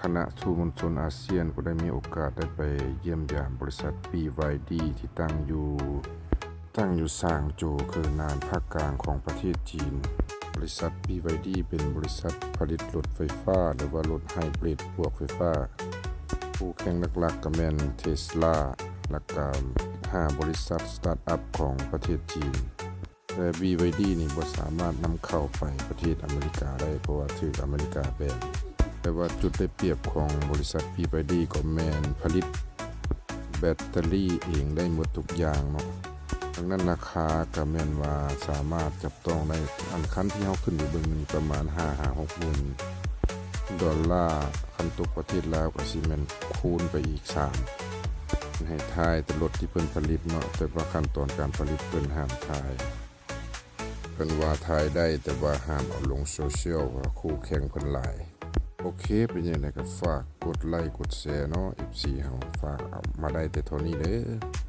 คณะทูตมวลชนอาเซียนก็ได้มีโอกาสได้ไปเยี่ยมยามบริษัท BYD ที่ตั้งอยู่ซางโจวคือนานภาคกลางของประเทศจีนบริษัท BYD เป็นบริษัทผลิตรถไฟฟ้าหรือว่ารถไฮบริดบวกไฟฟ้าคู่แข่งหลักๆก็แม่น Tesla และก็5บริษัทสตาร์ทอัพของประเทศจีนแต่ BYD นี่บ่สามารถนำเข้าไปประเทศอเมริกาได้เพราะว่าถูกอเมริกาแบนแต่ว่าจุดได้เปรียบของบริษัท BYD ก็แม่นผลิตแบตเตอรี่เองได้หมดทุกอย่างเนาะดังนั้นราคาก็แม่นว่าสามารถจับต้องได้อันคันที่เฮาขึ้นอยู่เบิ่งนี่ประมาณ 5-6 หมื่นดอลลาร์คันตกประเทศลาวก็สิแม่นคูณไปอีก3ให้ทายแต่รถที่เพิ่นผลิตเนาะแต่ว่าขั้นตอนการผลิตเพิ่นห้ามทายเพิ่นว่าทายได้แต่ว่าห้ามเอาลงโซเชียลว่าคู่แข่งเพิ่นหลายโอเคเป็นยังไงก็ฝากกดไลค์กดแชร์เนาะ FC เฮาฝากเอามาได้แต่เท่านี้เด้อ